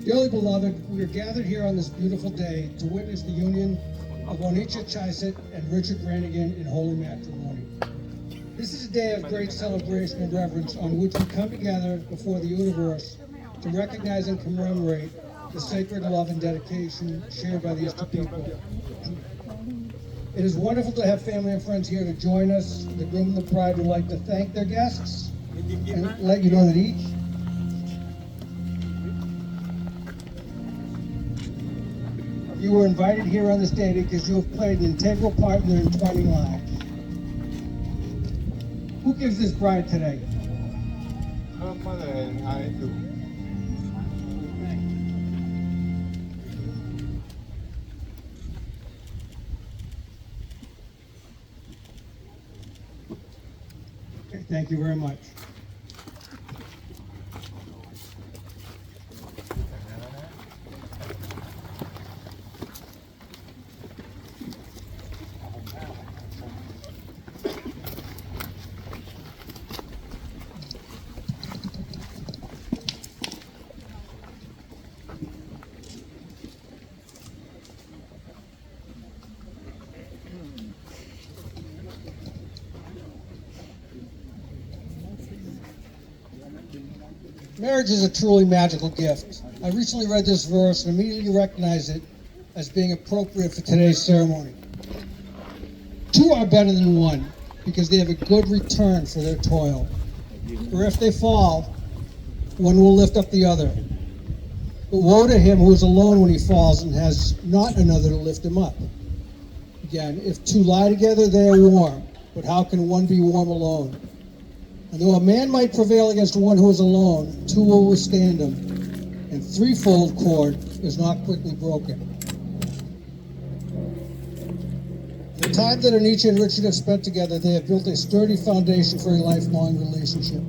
Dearly beloved, we are gathered here on this beautiful day to witness the union of Onnichard and Richard Brannigan in holy matrimony. This is a day of great celebration and reverence on which we come together before the universe to recognize and commemorate the sacred love and dedication shared by these two people. It is wonderful to have family and friends here to join us. The groom and the bride would like to thank their guests and let you know that each you were invited here on this day because you have played an integral part in their entwining lives. Who gives this bride today? Her mother and I do. Okay, thank you very much. Marriage is a truly magical gift. I recently read this verse and immediately recognized it as being appropriate for today's ceremony. Two are better than one because they have a good return for their toil. For if they fall, one will lift up the other. But woe to him who is alone when he falls and has not another to lift him up. Again, if two lie together, they are warm. But how can one be warm alone? And though a man might prevail against one who is alone, two will withstand him, and threefold cord is not quickly broken. The time that Onnichard and Richard have spent together, they have built a sturdy foundation for a lifelong relationship.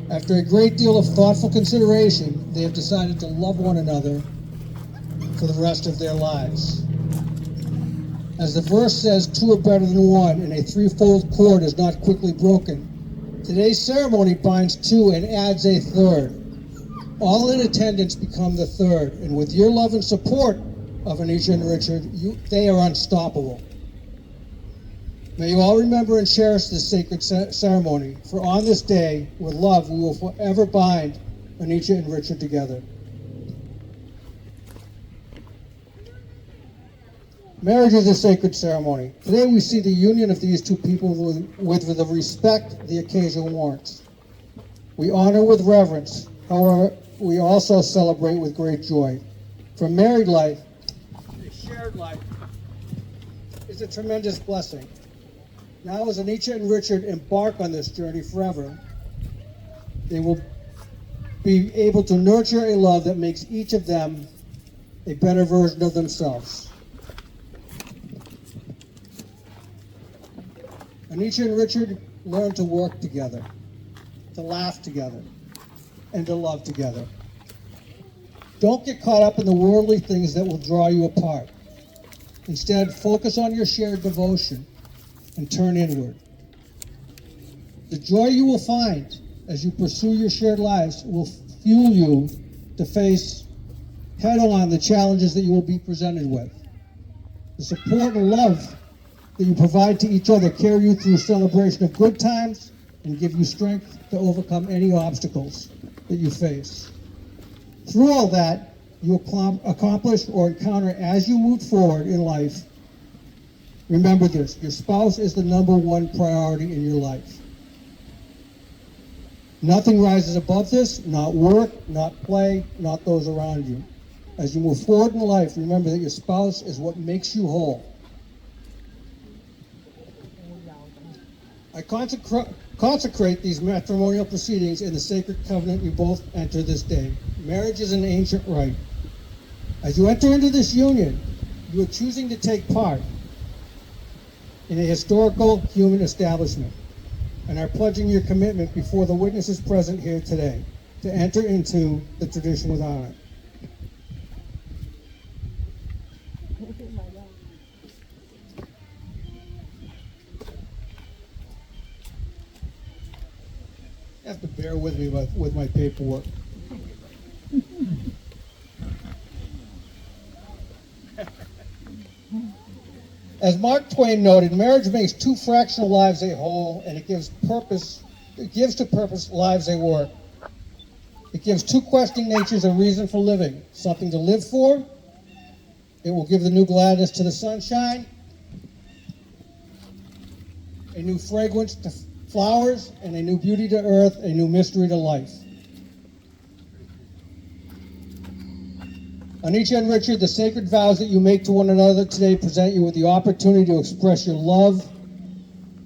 After a great deal of thoughtful consideration, they have decided to love one another for the rest of their lives. As the verse says, two are better than one, and a threefold cord is not quickly broken. Today's ceremony binds two and adds a third. All in attendance become the third, and with your love and support of Onnichard and Richard, they are unstoppable. May you all remember and cherish this sacred ceremony, for on this day, with love, we will forever bind Onnichard and Richard together. Marriage is a sacred ceremony. Today we see the union of these two people with the respect the occasion warrants. We honor with reverence, however, we also celebrate with great joy. For married life, a shared life, is a tremendous blessing. Now as Onnichard and Richard embark on this journey forever, they will be able to nurture a love that makes each of them a better version of themselves. Onnichard and Richard learn to work together, to laugh together, and to love together. Don't get caught up in the worldly things that will draw you apart. Instead, focus on your shared devotion and turn inward. The joy you will find as you pursue your shared lives will fuel you to face head-on the challenges that you will be presented with. The support and love that you provide to each other carry you through celebration of good times and give you strength to overcome any obstacles that you face. Through all that you accomplish or encounter as you move forward in life, remember this: your spouse is the number one priority in your life. Nothing rises above this, not work, not play, not those around you. As you move forward in life, remember that your spouse is what makes you whole. I consecrate these matrimonial proceedings in the sacred covenant you both enter this day. Marriage is an ancient rite. As you enter into this union, you are choosing to take part in a historical human establishment and are pledging your commitment before the witnesses present here today to enter into the tradition with honor. You have to bear with me with my paperwork. As Mark Twain noted, marriage makes two fractional lives a whole, and it gives to purpose lives a work. It gives two questioning natures a reason for living, something to live for. It will give the new gladness to the sunshine, a new fragrance to flowers, and a new beauty to earth, a new mystery to life. Onnichard and Richard, the sacred vows that you make to one another today present you with the opportunity to express your love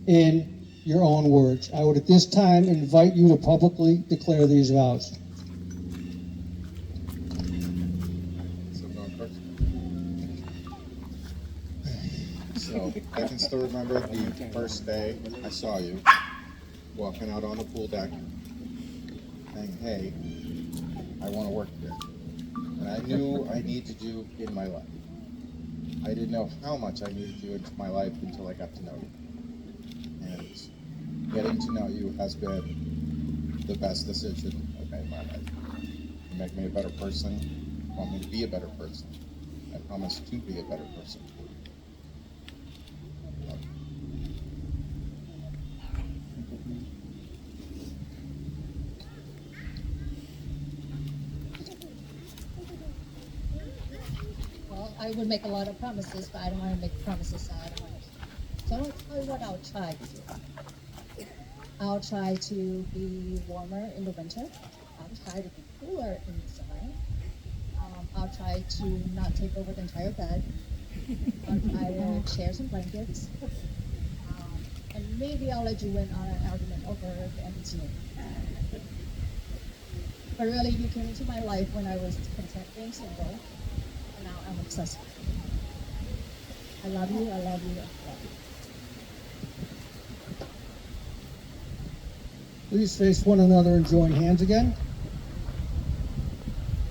in your own words. I would at this time invite you to publicly declare these vows. So I can still remember the first day I saw you walking out on the pool deck saying, hey, I want to work here. And I knew I needed you in my life. I didn't know how much I needed you into my life until I got to know you. And getting to know you has been the best decision I've made in my life. You make me a better person, you want me to be a better person. I promise to be a better person. Well, I would make a lot of promises, but I don't want to make promises I don't want to. So I'll tell you what I'll try to do. I'll try to be warmer in the winter. I'll try to be cooler in the summer. I'll try to not take over the entire bed. I'll try to share some blankets. And maybe I'll let you in on an argument over the empty room. But really, you came into my life when I was content being single, and now I'm obsessed with you. I love you, I love you, I love you. Please face one another and join hands again.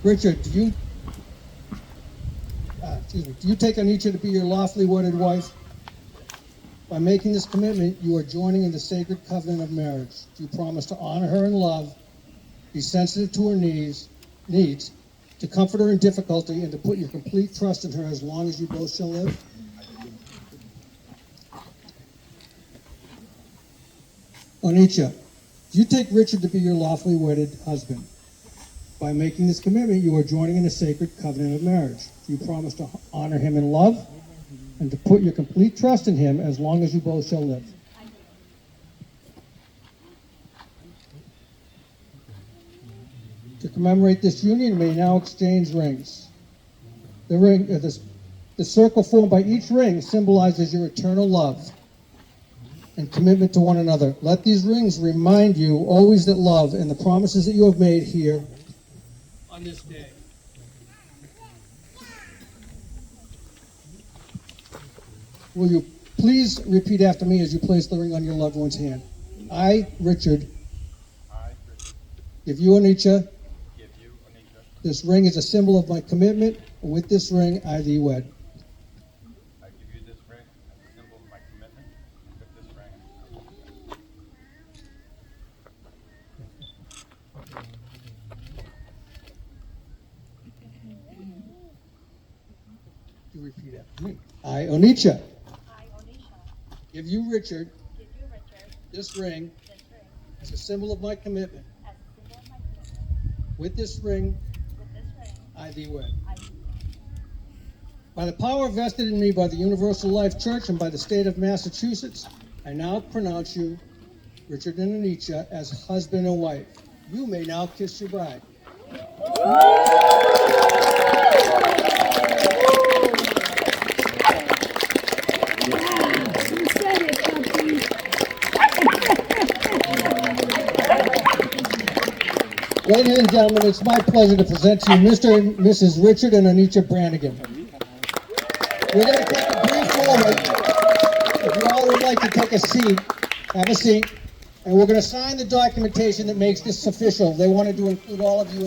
Richard, do you take Onnichard to be your lawfully wedded wife? By making this commitment, you are joining in the sacred covenant of marriage. Do you promise to honor her in love, be sensitive to her needs, to comfort her in difficulty, and to put your complete trust in her as long as you both shall live? Onnichard, do you take Richard to be your lawfully wedded husband? By making this commitment, you are joining in a sacred covenant of marriage. Do you promise to honor him in love and to put your complete trust in him as long as you both shall live? To commemorate this union, you may now exchange rings. The circle formed by each ring symbolizes your eternal love and commitment to one another. Let these rings remind you always that love and the promises that you have made here on this day. Will you please repeat after me as you place the ring on your loved one's hand? I, Richard, give you, Onnichard, this ring is a symbol of my commitment, and with this ring, I thee wed. I give you this ring as a symbol of my commitment, and with this ring, You repeat after me. I, Onnichard, I, Onnichard, give you, Richard, this ring as a symbol of my commitment. as a symbol of my commitment. With this ring, With this ring, I thee wed. I do. By the power vested in me by the Universal Life Church and by the state of Massachusetts, I now pronounce you, Richard and Onnichard, as husband and wife. You may now kiss your bride. Ladies and gentlemen, it's my pleasure to present to you Mr. and Mrs. Richard and Onnichard Brannigan. We're going to take a brief moment. If you all would like to take a seat, have a seat, and we're going to sign the documentation that makes this official. They wanted to include all of you in the